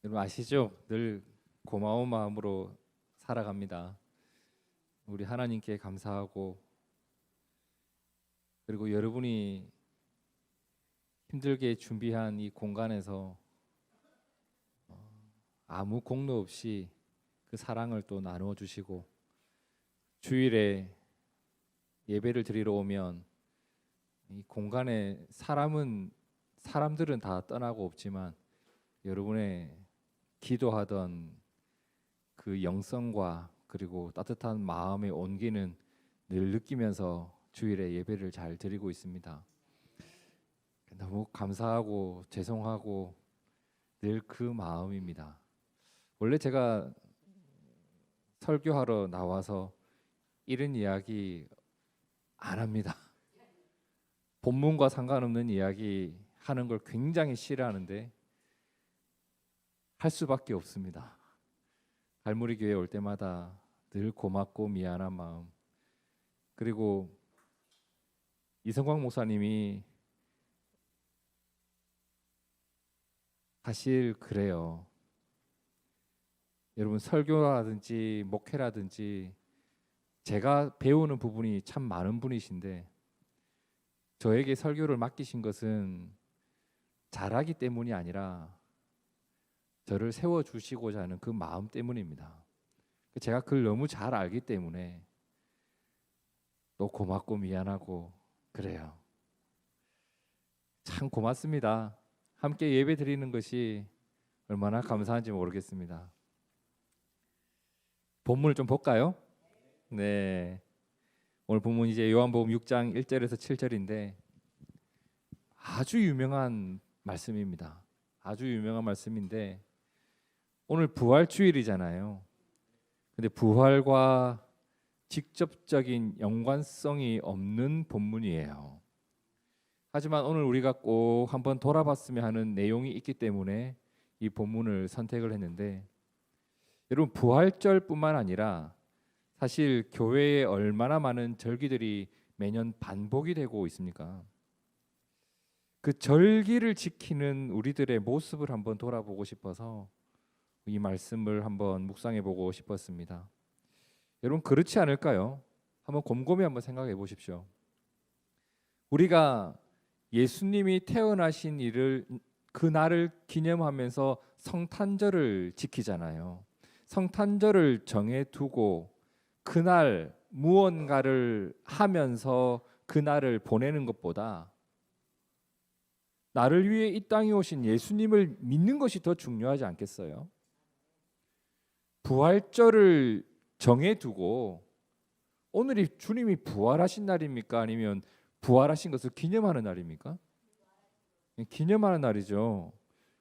여러분 아시죠? 늘 고마운 마음으로 살아갑니다. 우리 하나님께 감사하고, 그리고 여러분이 힘들게 준비한 이 공간에서 아무 공로 없이 그 사랑을 또 나누어 주시고, 주일에 예배를 드리러 오면 이 공간에 사람들은 다 떠나고 없지만 여러분의 기도하던 그 영성과 그리고 따뜻한 마음의 온기는 늘 느끼면서 주일에 예배를 잘 드리고 있습니다. 너무 감사하고 죄송하고 늘 그 마음입니다. 원래 제가 설교하러 나와서 이런 이야기 안 합니다. 본문과 상관없는 이야기 하는 걸 굉장히 싫어하는데 할 수밖에 없습니다. 갈무리 교회 올 때마다 늘 고맙고 미안한 마음, 그리고 이성광 목사님이 사실 그래요. 여러분 설교라든지 목회라든지 제가 배우는 부분이 참 많은 분이신데 저에게 설교를 맡기신 것은 잘하기 때문이 아니라 저를 세워주시고자 하는 그 마음 때문입니다. 제가 그걸 너무 잘 알기 때문에 또 고맙고 미안하고 그래요. 참 고맙습니다. 함께 예배 드리는 것이 얼마나 감사한지 모르겠습니다. 본문을 좀 볼까요? 네. 오늘 본문 이제 요한복음 6장 1절에서 7절인데 아주 유명한 말씀입니다. 아주 유명한 말씀인데 오늘 부활주일이잖아요. 근데 부활과 직접적인 연관성이 없는 본문이에요. 하지만 오늘 우리가 꼭 한번 돌아봤으면 하는 내용이 있기 때문에 이 본문을 선택을 했는데, 여러분 부활절뿐만 아니라 사실 교회에 얼마나 많은 절기들이 매년 반복이 되고 있습니까? 그 절기를 지키는 우리들의 모습을 한번 돌아보고 싶어서 이 말씀을 한번 묵상해 보고 싶었습니다. 여러분 그렇지 않을까요? 한번 곰곰이 한번 생각해 보십시오. 우리가 예수님이 태어나신 일을 그 날을 기념하면서 성탄절을 지키잖아요. 성탄절을 정해 두고 그날 무언가를 하면서 그날을 보내는 것보다 나를 위해 이 땅에 오신 예수님을 믿는 것이 더 중요하지 않겠어요? 부활절을 정해두고 오늘이 주님이 부활하신 날입니까? 아니면 부활하신 것을 기념하는 날입니까? 기념하는 날이죠.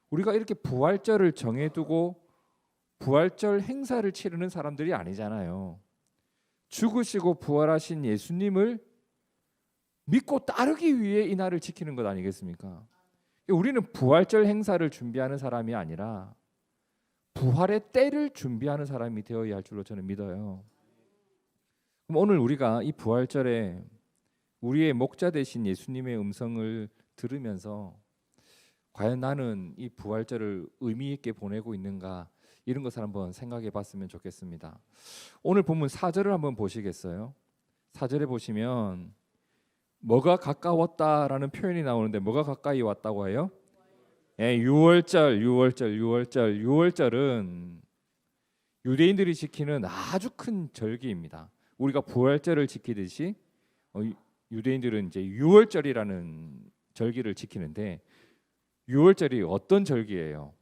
우리가 이렇게 부활절을 정해두고 부활절 행사를 치르는 사람들이 아니잖아요. 죽으시고 부활하신 예수님을 믿고 따르기 위해 이 날을 지키는 것 아니겠습니까? 우리는 부활절 행사를 준비하는 사람이 아니라 부활의 때를 준비하는 사람이 되어야 할 줄로 저는 믿어요. 그럼 오늘 우리가 이 부활절에 우리의 목자 되신 예수님의 음성을 들으면서 과연 나는 이 부활절을 의미 있게 보내고 있는가, 이런 것을 한번 생각해 봤으면 좋겠습니다. 오늘 본문 4절을 한번 보시겠어요? 4절에 보시면 뭐가 가까웠다라는 표현이 나오는데 뭐가 가까이 왔다고 해요? 예, 6월절은 유대인들이 지키는 아주 큰 절기입니다. 우리가 부활절을 지키듯이 유대인들은 이제 6월절이라는 절기를 지키는데 6월절이 어떤 절기예요?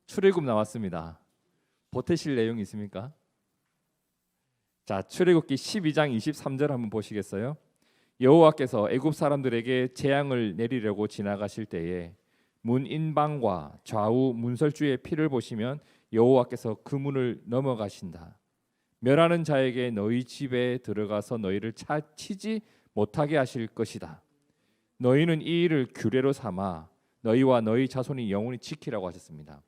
출애굽 나왔습니다. 보태실 내용 있습니까? 자, 출애굽기 12장 23절 한번 보시겠어요? 여호와께서 애굽 사람들에게 재앙을 내리려고 지나가실 때에 문인방과 좌우 문설주의 피를 보시면 여호와께서 그 문을 넘어가신다. 멸하는 자에게 너희 집에 들어가서 너희를 치지 못하게 하실 것이다. 너희는 이 일을 규례로 삼아 너희와 너희 자손이 영원히 지키라고 하셨습니다.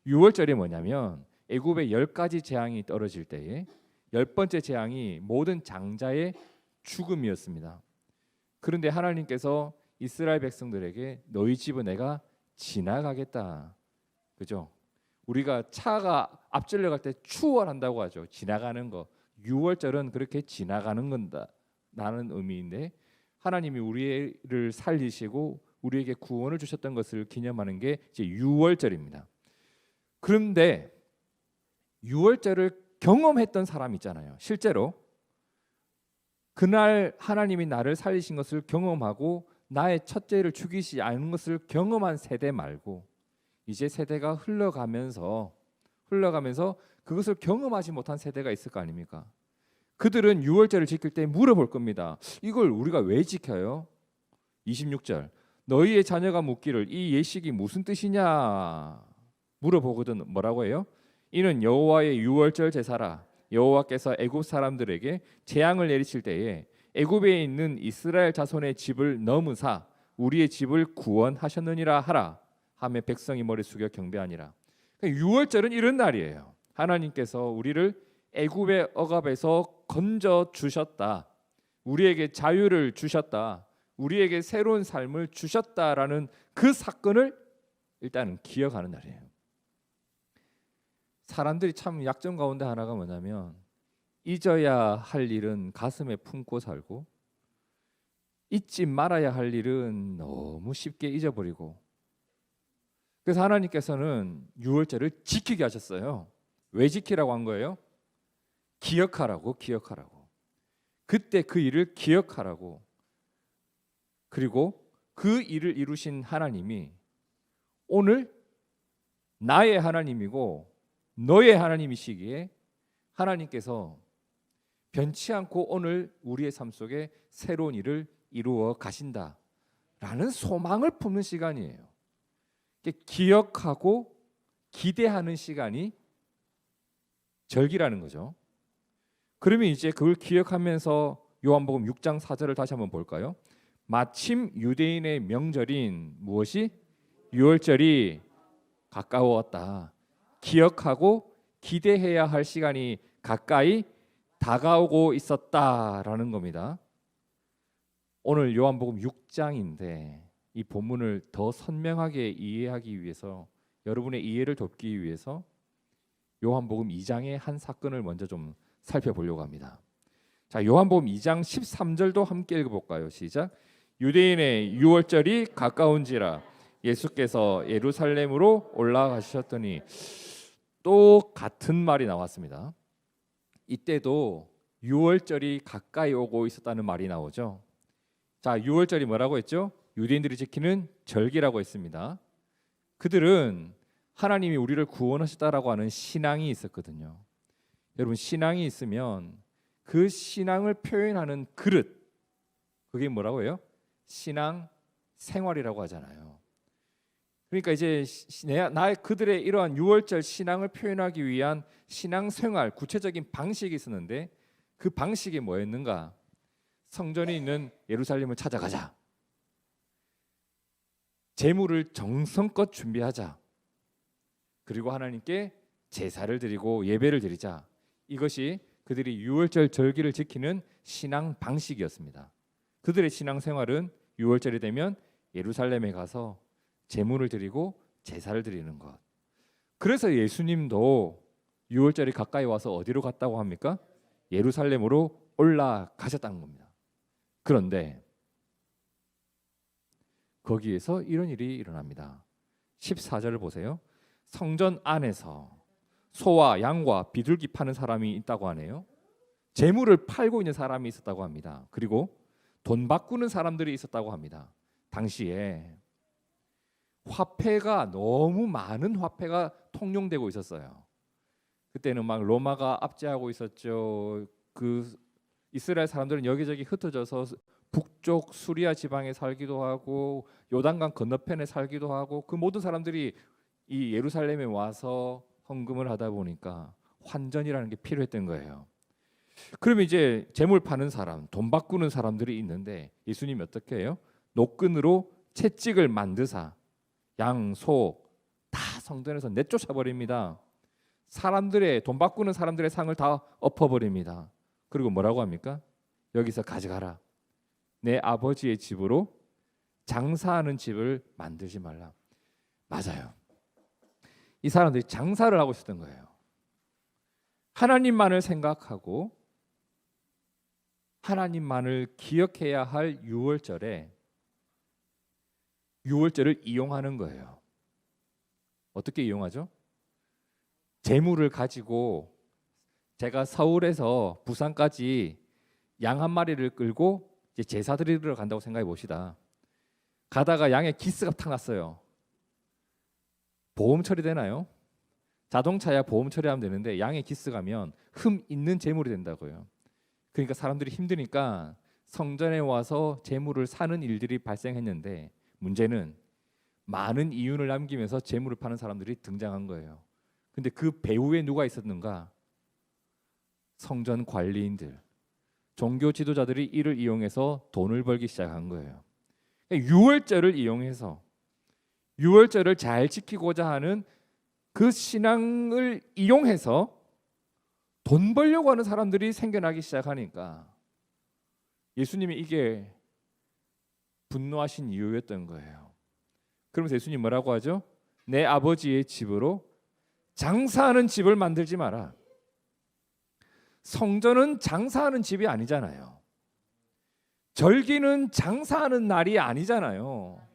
6월절이 뭐냐면 애굽에 10가지 재앙이 떨어질 때에 10번째 재앙이 모든 장자의 죽음이었습니다. 그런데 하나님께서 이스라엘 백성들에게 너희 집은 내가 지나가겠다, 그죠? 우리가 차가 앞질러 갈 때 추월한다고 하죠. 지나가는 거. 유월절은 그렇게 지나가는 건다 라는 의미인데, 하나님이 우리를 살리시고 우리에게 구원을 주셨던 것을 기념하는 게 이제 유월절입니다. 그런데 유월절을 경험했던 사람 있잖아요. 실제로 그날 하나님이 나를 살리신 것을 경험하고 나의 첫째를 죽이지 않은 것을 경험한 세대 말고, 이제 세대가 흘러가면서 그것을 경험하지 못한 세대가 있을 거 아닙니까? 그들은 유월절을 지킬 때 물어볼 겁니다. 이걸 우리가 왜 지켜요? 26절, 너희의 자녀가 묻기를 이 예식이 무슨 뜻이냐 물어보거든. 뭐라고 해요? 이는 여호와의 유월절 제사라. 여호와께서 애굽 사람들에게 재앙을 내리실 때에 애굽에 있는 이스라엘 자손의 집을 넘으사 우리의 집을 구원하셨느니라 하라 하며 백성이 머리 숙여 경배하니라. 그러니까 유월절은 이런 날이에요. 하나님께서 우리를 애굽의 억압에서 건져 주셨다. 우리에게 자유를 주셨다. 우리에게 새로운 삶을 주셨다라는 그 사건을 일단은 기억하는 날이에요. 사람들이 참 약점 가운데 하나가 뭐냐면, 잊어야 할 일은 가슴에 품고 살고 잊지 말아야 할 일은 너무 쉽게 잊어버리고, 그래서 하나님께서는 유월절을 지키게 하셨어요. 왜 지키라고 한 거예요? 기억하라고. 그때 그 일을 기억하라고. 그리고 그 일을 이루신 하나님이 오늘 나의 하나님이고 너의 하나님이시기에 하나님께서 변치 않고 오늘 우리의 삶 속에 새로운 일을 이루어 가신다라는 소망을 품는 시간이에요. 기억하고 기대하는 시간이 절기라는 거죠. 그러면 이제 그걸 기억하면서 요한복음 6장 4절을 다시 한번 볼까요? 마침 유대인의 명절인 무엇이? 유월절이 가까웠다. 기억하고 기대해야 할 시간이 가까이 다가오고 있었다라는 겁니다. 오늘 요한복음 6장인데 이 본문을 더 선명하게 이해하기 위해서, 여러분의 이해를 돕기 위해서 요한복음 2장의 한 사건을 먼저 좀 살펴보려고 합니다. 자, 요한복음 2장 13절도 함께 읽어볼까요? 시작. 유대인의 유월절이 가까운지라 예수께서 예루살렘으로 올라가셨더니, 또 같은 말이 나왔습니다. 이때도 유월절이 가까이 오고 있었다는 말이 나오죠. 자, 유월절이 뭐라고 했죠? 유대인들이 지키는 절기라고 했습니다. 그들은 하나님이 우리를 구원하셨다라고 하는 신앙이 있었거든요. 여러분, 신앙이 있으면 그 신앙을 표현하는 그릇, 그게 뭐라고 해요? 신앙 생활이라고 하잖아요. 그러니까 이제 나의 그들의 이러한 유월절 신앙을 표현하기 위한 신앙 생활, 구체적인 방식이 있었는데, 그 방식이 뭐였는가? 성전이 있는 예루살렘을 찾아가자. 제물을 정성껏 준비하자. 그리고 하나님께 제사를 드리고 예배를 드리자. 이것이 그들이 유월절 절기를 지키는 신앙 방식이었습니다. 그들의 신앙 생활은 유월절이 되면 예루살렘에 가서 제물을 드리고 제사를 드리는 것. 그래서 예수님도 유월절이 가까이 와서 어디로 갔다고 합니까? 예루살렘으로 올라가셨다는 겁니다. 그런데 거기에서 이런 일이 일어납니다. 14절을 보세요. 성전 안에서 소와 양과 비둘기 파는 사람이 있다고 하네요. 재물을 팔고 있는 사람이 있었다고 합니다. 그리고 돈 바꾸는 사람들이 있었다고 합니다. 당시에 화폐가, 너무 많은 화폐가 통용되고 있었어요. 그때는 막 로마가 압제하고 있었죠. 그 이스라엘 사람들은 여기저기 흩어져서 북쪽 수리아 지방에 살기도 하고 요단강 건너편에 살기도 하고, 그 모든 사람들이 이 예루살렘에 와서 헌금을 하다 보니까 환전이라는 게 필요했던 거예요. 그러면 이제 재물 파는 사람, 돈 바꾸는 사람들이 있는데 예수님이 어떻게 해요? 노끈으로 채찍을 만드사 양, 소 다 성전에서 내쫓아 버립니다. 사람들의, 돈 바꾸는 사람들의 상을 다 엎어버립니다. 그리고 뭐라고 합니까? 여기서 가져가라. 내 아버지의 집으로 장사하는 집을 만들지 말라. 맞아요. 이 사람들이 장사를 하고 있었던 거예요. 하나님만을 생각하고 하나님만을 기억해야 할 유월절에 유월절을 이용하는 거예요. 어떻게 이용하죠? 재물을 가지고 제가 서울에서 부산까지 양 한 마리를 끌고 이제 제사 드리러 간다고 생각해 봅시다. 가다가 양에 기스가 탁 났어요. 보험 처리되나요? 자동차야 보험 처리하면 되는데 양에 기스 가면 흠 있는 재물이 된다고요. 그러니까 사람들이 힘드니까 성전에 와서 재물을 사는 일들이 발생했는데 문제는 많은 이윤을 남기면서 재물을 파는 사람들이 등장한 거예요. 근데 그 배후에 누가 있었는가? 성전 관리인들, 종교 지도자들이 이를 이용해서 돈을 벌기 시작한 거예요. 유월절을 이용해서 유월절을 잘 지키고자 하는 그 신앙을 이용해서 돈 벌려고 하는 사람들이 생겨나기 시작하니까 예수님이 이게 분노하신 이유였던 거예요. 그러면서 예수님 뭐라고 하죠? 내 아버지의 집으로 장사하는 집을 만들지 마라. 성전은 장사하는 집이 아니잖아요. 절기는 장사하는 날이 아니잖아요.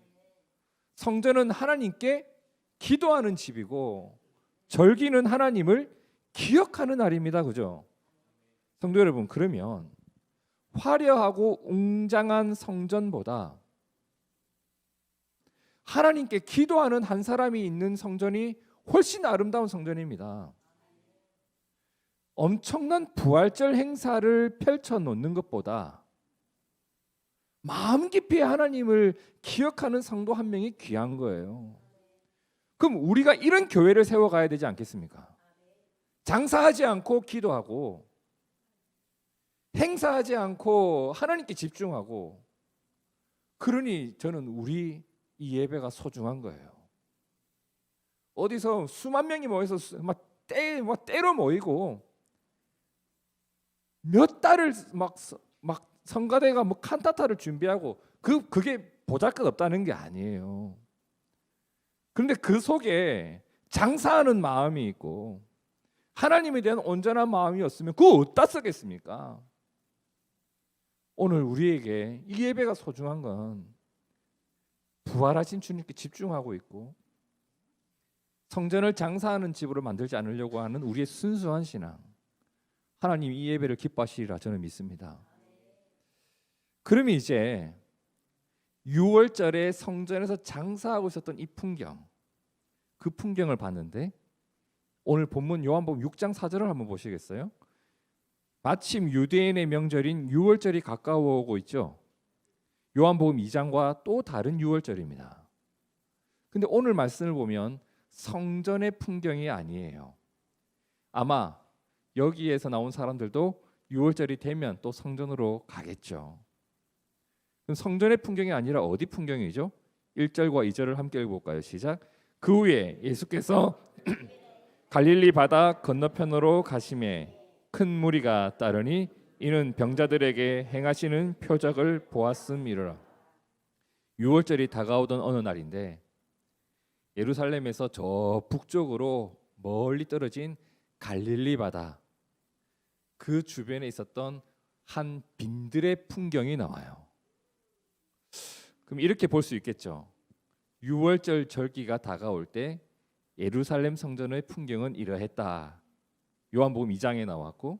성전은 하나님께 기도하는 집이고 절기는 하나님을 기억하는 날입니다. 그죠? 성도 여러분, 그러면 화려하고 웅장한 성전보다 하나님께 기도하는 한 사람이 있는 성전이 훨씬 아름다운 성전입니다. 엄청난 부활절 행사를 펼쳐 놓는 것보다 마음 깊이 하나님을 기억하는 성도 한 명이 귀한 거예요. 그럼 우리가 이런 교회를 세워가야 되지 않겠습니까? 장사하지 않고 기도하고 행사하지 않고 하나님께 집중하고, 그러니 저는 우리 이 예배가 소중한 거예요. 어디서 수만 명이 모여서 막 때로 모이고 몇 달을 막 성가대가 뭐 칸타타를 준비하고 그게 보잘것없다는 게 아니에요. 그런데 그 속에 장사하는 마음이 있고 하나님에 대한 온전한 마음이었으면 그거 어디다 쓰겠습니까? 오늘 우리에게 이 예배가 소중한 건 부활하신 주님께 집중하고 있고 성전을 장사하는 집으로 만들지 않으려고 하는 우리의 순수한 신앙, 하나님 이 예배를 기뻐하시리라 저는 믿습니다. 그러면 이제 6월절에 성전에서 장사하고 있었던 이 풍경, 그 풍경을 봤는데 오늘 본문 요한복음 6장 4절을 한번 보시겠어요? 마침 유대인의 명절인 6월절이 가까워오고 있죠. 요한복음 2장과 또 다른 6월절입니다. 근데 오늘 말씀을 보면 성전의 풍경이 아니에요. 아마 여기에서 나온 사람들도 6월절이 되면 또 성전으로 가겠죠. 그럼 성전의 풍경이 아니라 어디 풍경이죠? 1절과 2절을 함께 읽어볼까요? 시작. 그 후에 예수께서 갈릴리 바다 건너편으로 가시매 큰 무리가 따르니 이는 병자들에게 행하시는 표적을 보았음이라. 6월절이 다가오던 어느 날인데 예루살렘에서 저 북쪽으로 멀리 떨어진 갈릴리 바다 그 주변에 있었던 한 빈들의 풍경이 나와요. 그럼 이렇게 볼 수 있겠죠. 6월절 절기가 다가올 때 예루살렘 성전의 풍경은 이러했다. 요한복음 2장에 나왔고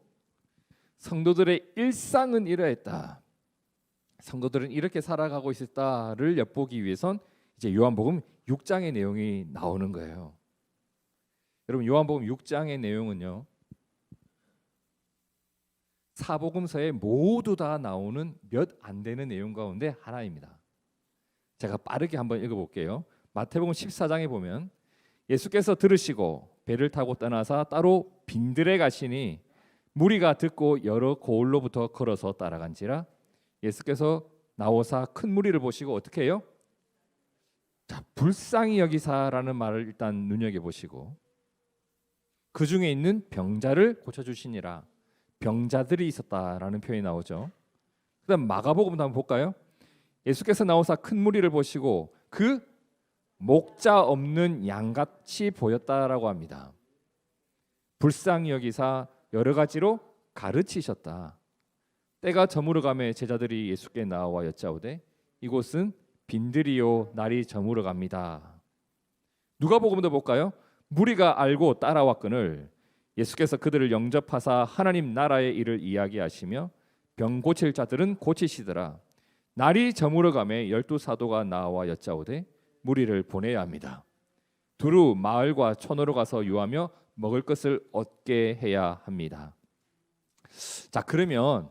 성도들의 일상은 이러했다. 성도들은 이렇게 살아가고 있었다를 엿보기 위해선 이제 요한복음 6장의 내용이 나오는 거예요. 여러분 요한복음 6장의 내용은요. 사복음서에 모두 다 나오는 몇 안 되는 내용 가운데 하나입니다. 제가 빠르게 한번 읽어볼게요. 마태복음 14장에 보면 예수께서 들으시고 배를 타고 떠나사 따로 빈들에 가시니 무리가 듣고 여러 고을로부터 걸어서 따라간지라. 예수께서 나오사 큰 무리를 보시고 어떻게 해요? 자, 불쌍히 여기사라는 말을 일단 눈여겨보시고 그 중에 있는 병자를 고쳐주시니라. 병자들이 있었다라는 표현이 나오죠. 그다음 마가복음도 한번 볼까요? 예수께서 나오사 큰 무리를 보시고 그 목자 없는 양같이 보였다라고 합니다. 불쌍히 여기사 여러 가지로 가르치셨다. 때가 저물어가매 제자들이 예수께 나와 여짜오되 이곳은 빈들이요 날이 저물어 갑니다. 누가복음도 볼까요? 무리가 알고 따라왔거늘 예수께서 그들을 영접하사 하나님 나라의 일을 이야기하시며 병 고칠 자들은 고치시더라. 날이 저물어가매 12 사도가 나와 여짜오되 무리를 보내야 합니다. 두루 마을과 촌으로 가서 유하며 먹을 것을 얻게 해야 합니다. 자, 그러면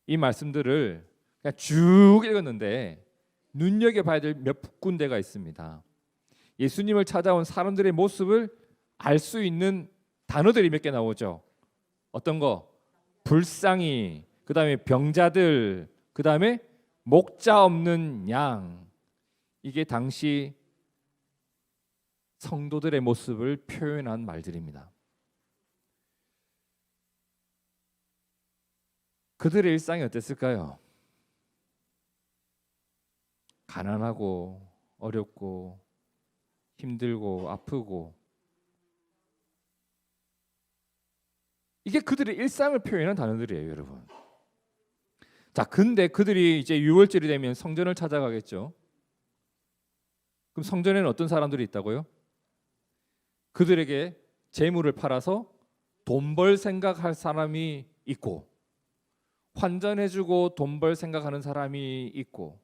이 말씀들을 그냥 쭉 읽었는데 눈여겨봐야 될 몇 군데가 있습니다. 예수님을 찾아온 사람들의 모습을 알 수 있는 단어들이 몇 개 나오죠. 어떤 거? 불쌍히, 그 다음에 병자들, 그 다음에 목자 없는 양. 이게 당시 성도들의 모습을 표현한 말들입니다. 그들의 일상이 어땠을까요? 가난하고 어렵고 힘들고 아프고, 이게 그들의 일상을 표현한 단어들이에요, 여러분. 자, 근데 그들이 이제 6월절이 되면 성전을 찾아가겠죠. 그럼 성전에는 어떤 사람들이 있다고요? 그들에게 재물을 팔아서 돈 벌 생각할 사람이 있고, 환전해주고 돈 벌 생각하는 사람이 있고,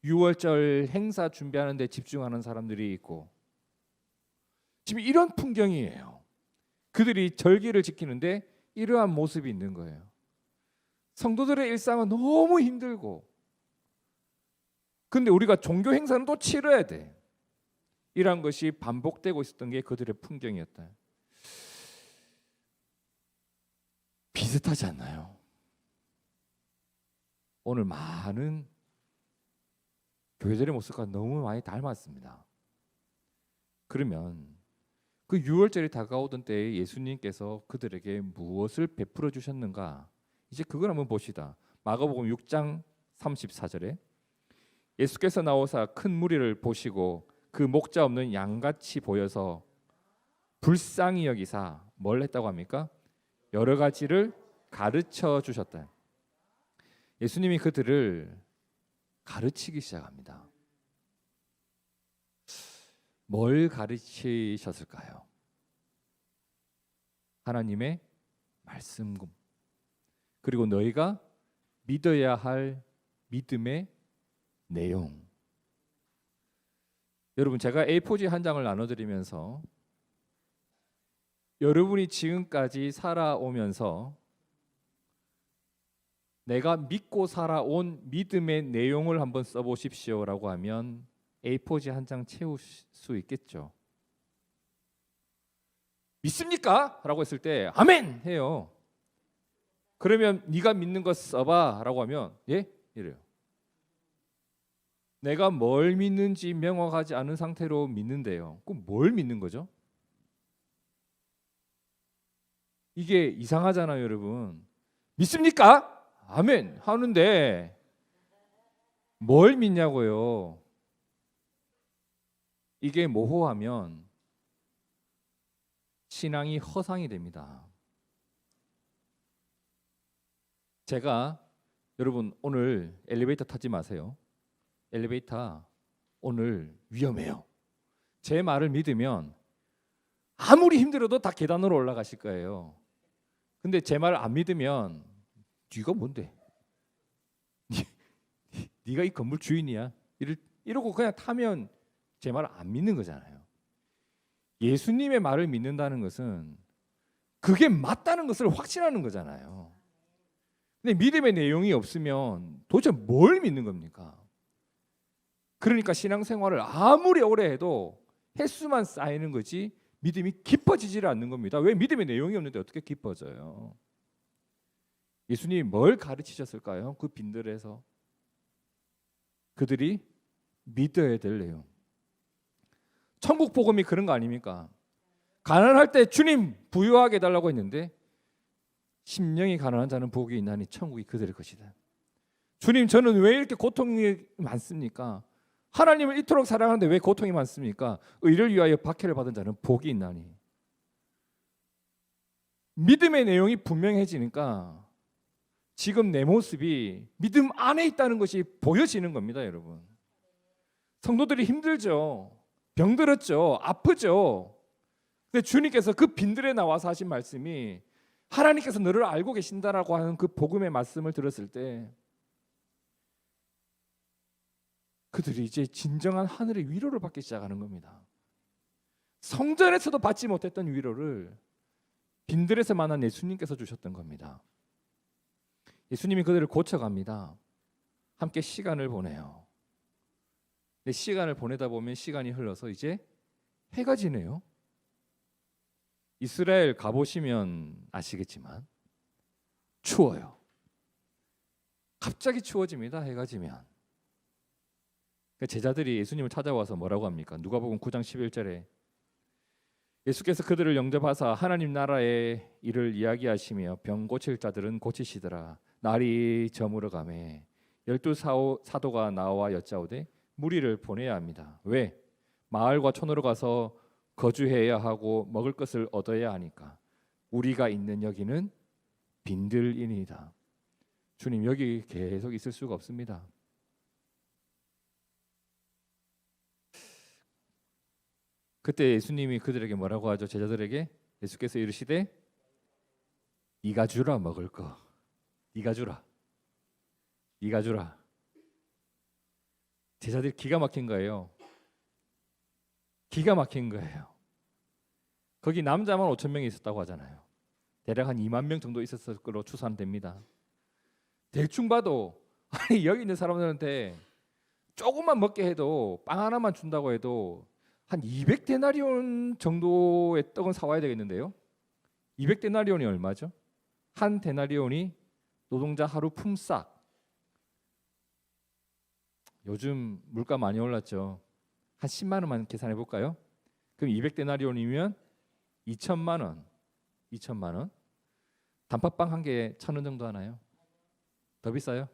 6월절 행사 준비하는 데 집중하는 사람들이 있고, 지금 이런 풍경이에요. 그들이 절기를 지키는데 이러한 모습이 있는 거예요. 성도들의 일상은 너무 힘들고, 근데 우리가 종교 행사는 또 치러야 돼. 이러한 것이 반복되고 있었던 게 그들의 풍경이었다. 비슷하지 않나요? 오늘 많은 교회들의 모습과 너무 많이 닮았습니다. 그러면 그 6월절이 다가오던 때에 예수님께서 그들에게 무엇을 베풀어 주셨는가? 이제 그걸 한번 봅시다. 마가복음 6장 34절에 예수께서 나오사 큰 무리를 보시고 그 목자 없는 양같이 보여서 불쌍히 여기사 뭘 했다고 합니까? 여러 가지를 가르쳐 주셨다. 예수님이 그들을 가르치기 시작합니다. 뭘 가르치셨을까요? 하나님의 말씀, 그리고 너희가 믿어야 할 믿음의 내용. 여러분, 제가 A4지 한 장을 나눠드리면서 여러분이 지금까지 살아오면서 내가 믿고 살아온 믿음의 내용을 한번 써보십시오라고 하면 A4지 한 장 채울 수 있겠죠. 믿습니까? 라고 했을 때 아멘! 해요. 그러면 네가 믿는 거 써봐 라고 하면 예? 이래요. 내가 뭘 믿는지 명확하지 않은 상태로 믿는데요. 그럼 뭘 믿는 거죠? 이게 이상하잖아요, 여러분. 믿습니까? 아멘 하는데 뭘 믿냐고요. 이게 모호하면 신앙이 허상이 됩니다. 제가 여러분 오늘 엘리베이터 타지 마세요. 엘리베이터 오늘 위험해요. 제 말을 믿으면 아무리 힘들어도 다 계단으로 올라가실 거예요. 근데 제 말을 안 믿으면 네가 뭔데? 네가 이 건물 주인이야. 이러고 그냥 타면 제 말을 안 믿는 거잖아요. 예수님의 말을 믿는다는 것은 그게 맞다는 것을 확신하는 거잖아요. 근데 믿음의 내용이 없으면 도대체 뭘 믿는 겁니까? 그러니까 신앙생활을 아무리 오래 해도 횟수만 쌓이는 거지 믿음이 깊어지질 않는 겁니다. 왜? 믿음의 내용이 없는데 어떻게 깊어져요? 예수님이 뭘 가르치셨을까요? 그 빈들에서 그들이 믿어야 될 내용. 천국 복음이 그런 거 아닙니까? 가난할 때 주님 부유하게 해달라고 했는데 심령이 가난한 자는 복이 있나니 천국이 그들의 것이다. 주님, 저는 왜 이렇게 고통이 많습니까? 하나님을 이토록 사랑하는데 왜 고통이 많습니까? 의를 위하여 박해를 받은 자는 복이 있나니. 믿음의 내용이 분명해지니까 지금 내 모습이 믿음 안에 있다는 것이 보여지는 겁니다, 여러분. 성도들이 힘들죠. 병들었죠. 아프죠. 근데 주님께서 그 빈들에 나와서 하신 말씀이 하나님께서 너를 알고 계신다라고 하는 그 복음의 말씀을 들었을 때 그들이 이제 진정한 하늘의 위로를 받기 시작하는 겁니다. 성전에서도 받지 못했던 위로를 빈들에서 만난 예수님께서 주셨던 겁니다. 예수님이 그들을 고쳐갑니다. 함께 시간을 보내요. 근데 시간을 보내다 보면 시간이 흘러서 이제 해가 지네요. 이스라엘 가보시면 아시겠지만 추워요. 갑자기 추워집니다. 해가 지면. 제자들이 예수님을 찾아와서 뭐라고 합니까? 누가복음 9장 11절에 예수께서 그들을 영접하사 하나님 나라의 일을 이야기하시며 병 고칠 자들은 고치시더라. 날이 저물어 가매 12 사도가 나와 여짜오되 무리를 보내야 합니다. 왜? 마을과 촌으로 가서 거주해야 하고 먹을 것을 얻어야 하니까. 우리가 있는 여기는 빈들이니이다. 주님 여기 계속 있을 수가 없습니다. 그때 예수님이 그들에게 뭐라고 하죠? 제자들에게 예수께서 이르시되 네가 주라 먹을 거. 네가 주라. 네가 주라. 제자들이 기가 막힌 거예요. 기가 막힌 거예요. 거기 남자만 5천 명이 있었다고 하잖아요. 대략 한 2만 명 정도 있었을 거로 추산됩니다. 대충 봐도 아니 여기 있는 사람들한테 조금만 먹게 해도 빵 하나만 준다고 해도 한 200데나리온 정도의 떡은 사와야 되겠는데요. 200데나리온이 얼마죠? 한 데나리온이 노동자 하루 품삯. 요즘 물가 많이 올랐죠. 한 10만 원만 계산해 볼까요? 그럼 200데나리온이면 2천만 원. 2천만 원. 단팥빵 한 개에 1,000원 정도 하나요? 더 비싸요?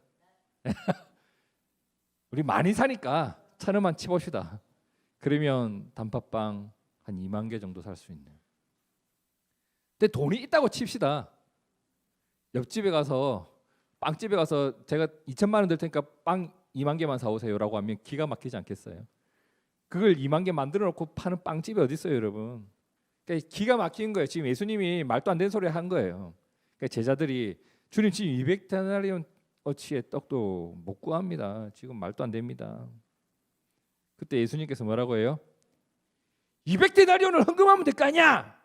우리 많이 사니까 1,000원만 치봅시다. 그러면 단팥빵 한 2만 개 정도 살 수 있는. 근데 돈이 있다고 칩시다. 옆집에 가서 빵집에 가서 제가 2천만 원 될 테니까 빵 2만 개만 사오세요라고 하면 기가 막히지 않겠어요? 그걸 2만 개 만들어 놓고 파는 빵집이 어디 있어요, 여러분? 그러니까 기가 막힌 거예요. 지금 예수님이 말도 안 되는 소리 한 거예요. 그러니까 제자들이 주님 지금 200데나리온 어치의 떡도 못 구합니다. 지금 말도 안 됩니다. 그때 예수님께서 뭐라고 해요? 200데나리온을 헌금하면 될 거 아니야.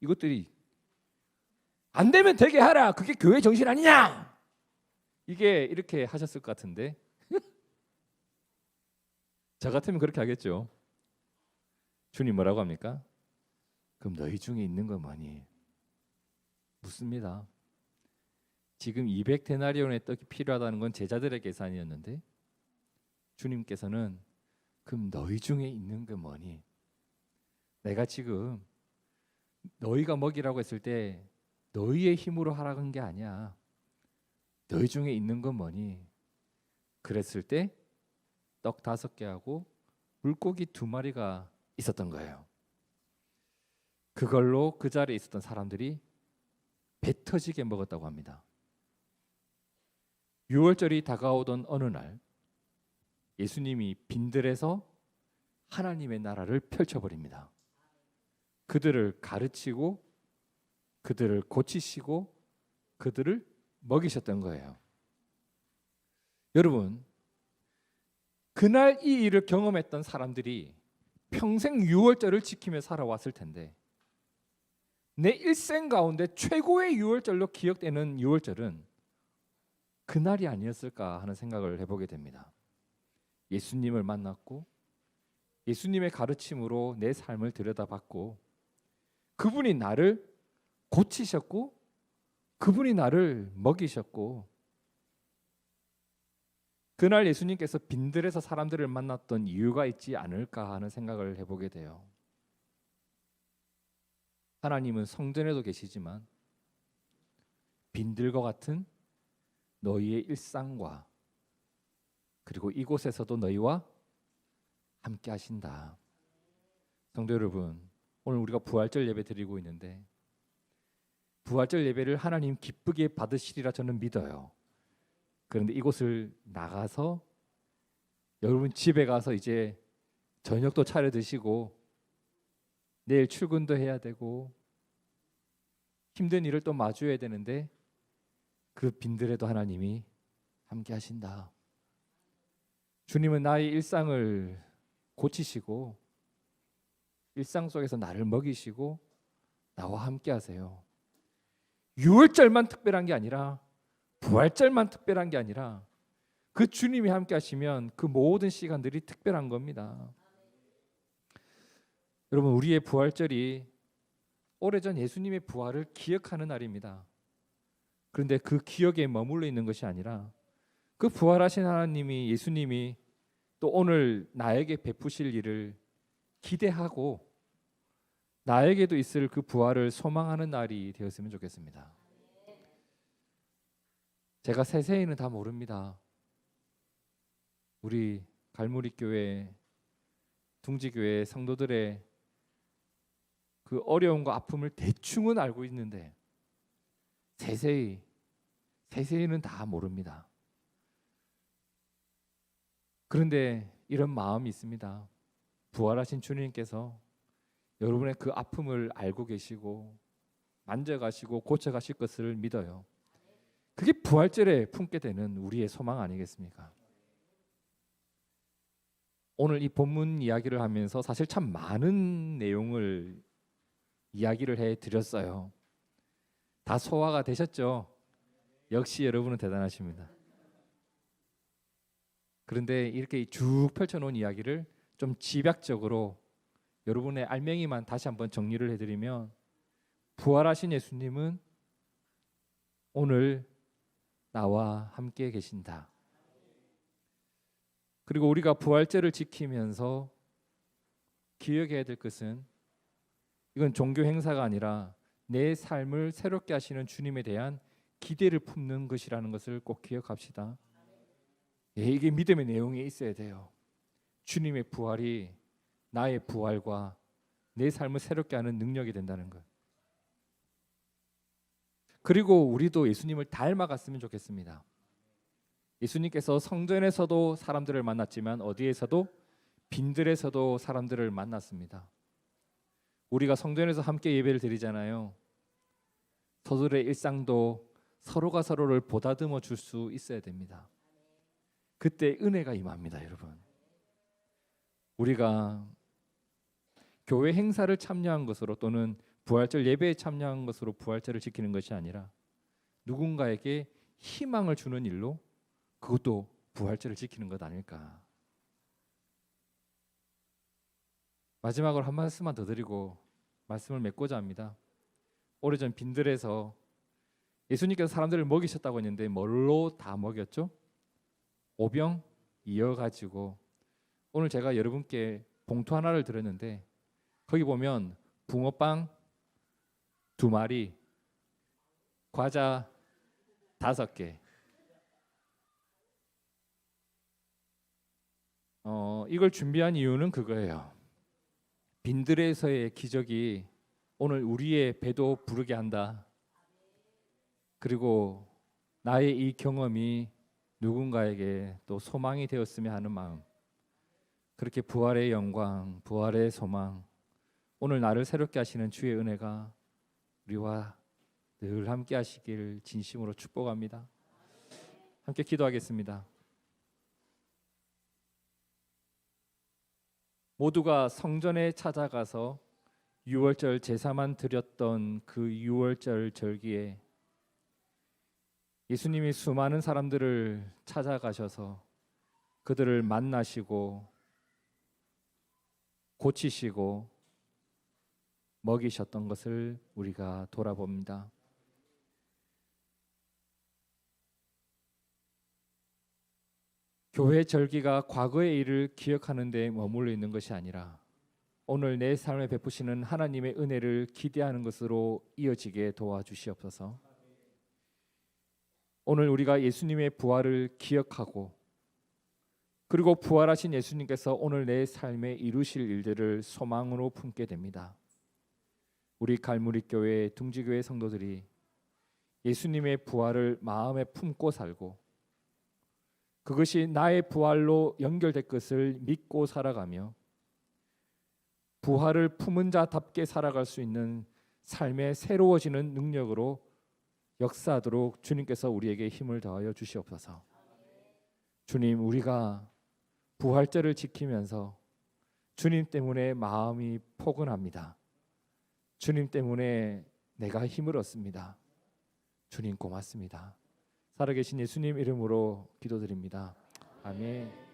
이것들이 안 되면 되게 하라. 그게 교회 정신 아니냐. 이게 이렇게 하셨을 것 같은데 저 같으면 그렇게 하겠죠. 주님 뭐라고 합니까? 그럼 너희 중에 있는 건 뭐니? 묻습니다. 지금 200데나리온의 떡이 필요하다는 건 제자들의 계산이었는데 주님께서는 그럼 너희 중에 있는 건 뭐니? 내가 지금 너희가 먹이라고 했을 때 너희의 힘으로 하라는 게 아니야. 너희 중에 있는 건 뭐니? 그랬을 때 떡 5개하고 물고기 2마리가 있었던 거예요. 그걸로 그 자리에 있었던 사람들이 배 터지게 먹었다고 합니다. 6월절이 다가오던 어느 날 예수님이 빈들에서 하나님의 나라를 펼쳐버립니다. 그들을 가르치고 그들을 고치시고 그들을 먹이셨던 거예요. 여러분, 그날 이 일을 경험했던 사람들이 평생 6월절을 지키며 살아왔을 텐데 내 일생 가운데 최고의 6월절로 기억되는 6월절은 그날이 아니었을까 하는 생각을 해보게 됩니다. 예수님을 만났고 예수님의 가르침으로 내 삶을 들여다봤고 그분이 나를 고치셨고 그분이 나를 먹이셨고 그날 예수님께서 빈들에서 사람들을 만났던 이유가 있지 않을까 하는 생각을 해보게 돼요. 하나님은 성전에도 계시지만 빈들과 같은 너희의 일상과 그리고 이곳에서도 너희와 함께 하신다. 성도 여러분, 오늘 우리가 부활절 예배 드리고 있는데 부활절 예배를 하나님 기쁘게 받으시리라 저는 믿어요. 그런데 이곳을 나가서 여러분 집에 가서 이제 저녁도 차려 드시고 내일 출근도 해야 되고 힘든 일을 또 마주해야 되는데 그 빈들에도 하나님이 함께 하신다. 주님은 나의 일상을 고치시고 일상 속에서 나를 먹이시고 나와 함께 하세요. 유월절만 특별한 게 아니라 부활절만 특별한 게 아니라 그 주님이 함께 하시면 그 모든 시간들이 특별한 겁니다. 여러분, 우리의 부활절이 오래전 예수님의 부활을 기억하는 날입니다. 그런데 그 기억에 머물러 있는 것이 아니라 그 부활하신 하나님이 예수님이 또 오늘 나에게 베푸실 일을 기대하고 나에게도 있을 그 부활을 소망하는 날이 되었으면 좋겠습니다. 제가 세세히는 다 모릅니다. 우리 갈무리교회, 둥지교회 성도들의 그 어려움과 아픔을 대충은 알고 있는데 세세히는 다 모릅니다. 그런데 이런 마음이 있습니다. 부활하신 주님께서 여러분의 그 아픔을 알고 계시고 만져가시고 고쳐가실 것을 믿어요. 그게 부활절에 품게 되는 우리의 소망 아니겠습니까? 오늘 이 본문 이야기를 하면서 사실 참 많은 내용을 이야기를 해드렸어요. 다 소화가 되셨죠? 역시 여러분은 대단하십니다. 그런데 이렇게 쭉 펼쳐놓은 이야기를 좀 집약적으로 여러분의 알맹이만 다시 한번 정리를 해드리면 부활하신 예수님은 오늘 나와 함께 계신다. 그리고 우리가 부활절을 지키면서 기억해야 될 것은 이건 종교 행사가 아니라 내 삶을 새롭게 하시는 주님에 대한 기대를 품는 것이라는 것을 꼭 기억합시다. 이게 믿음의 내용이 있어야 돼요. 주님의 부활이 나의 부활과 내 삶을 새롭게 하는 능력이 된다는 것. 그리고 우리도 예수님을 닮아갔으면 좋겠습니다. 예수님께서 성전에서도 사람들을 만났지만 어디에서도 빈들에서도 사람들을 만났습니다. 우리가 성전에서 함께 예배를 드리잖아요. 서로의 일상도 서로가 서로를 보다듬어 줄 수 있어야 됩니다. 그때 은혜가 임합니다, 여러분. 우리가 교회 행사를 참여한 것으로 또는 부활절 예배에 참여한 것으로 부활절을 지키는 것이 아니라 누군가에게 희망을 주는 일로 그것도 부활절을 지키는 것 아닐까. 마지막으로 한 말씀만 더 드리고 말씀을 맺고자 합니다. 오래전 빈들에서 예수님께서 사람들을 먹이셨다고 했는데 뭘로 다 먹였죠? 오병 이어가지고 오늘 제가 여러분께 봉투 하나를 드렸는데 거기 보면 붕어빵 2마리, 과자 5개. 이걸 준비한 이유는 그거예요. 빈들에서의 기적이 오늘 우리의 배도 부르게 한다. 그리고 나의 이 경험이 누군가에게 또 소망이 되었으면 하는 마음. 그렇게 부활의 영광, 부활의 소망, 오늘 나를 새롭게 하시는 주의 은혜가 우리와 늘 함께 하시길 진심으로 축복합니다. 함께 기도하겠습니다. 모두가 성전에 찾아가서 유월절 제사만 드렸던 그 유월절 절기에 예수님이 수많은 사람들을 찾아가셔서 그들을 만나시고 고치시고 먹이셨던 것을 우리가 돌아봅니다. 교회 절기가 과거의 일을 기억하는 데 머물러 있는 것이 아니라 오늘 내 삶에 베푸시는 하나님의 은혜를 기대하는 것으로 이어지게 도와주시옵소서. 오늘 우리가 예수님의 부활을 기억하고 그리고 부활하신 예수님께서 오늘 내 삶에 이루실 일들을 소망으로 품게 됩니다. 우리 갈무리교회 둥지교회 성도들이 예수님의 부활을 마음에 품고 살고 그것이 나의 부활로 연결될 것을 믿고 살아가며 부활을 품은 자답게 살아갈 수 있는 삶의 새로워지는 능력으로 역사하도록 주님께서 우리에게 힘을 더하여 주시옵소서. 주님, 우리가 부활절을 지키면서 주님 때문에 마음이 포근합니다. 주님 때문에 내가 힘을 얻습니다. 주님 고맙습니다. 살아계신 예수님 이름으로 기도드립니다. 아멘.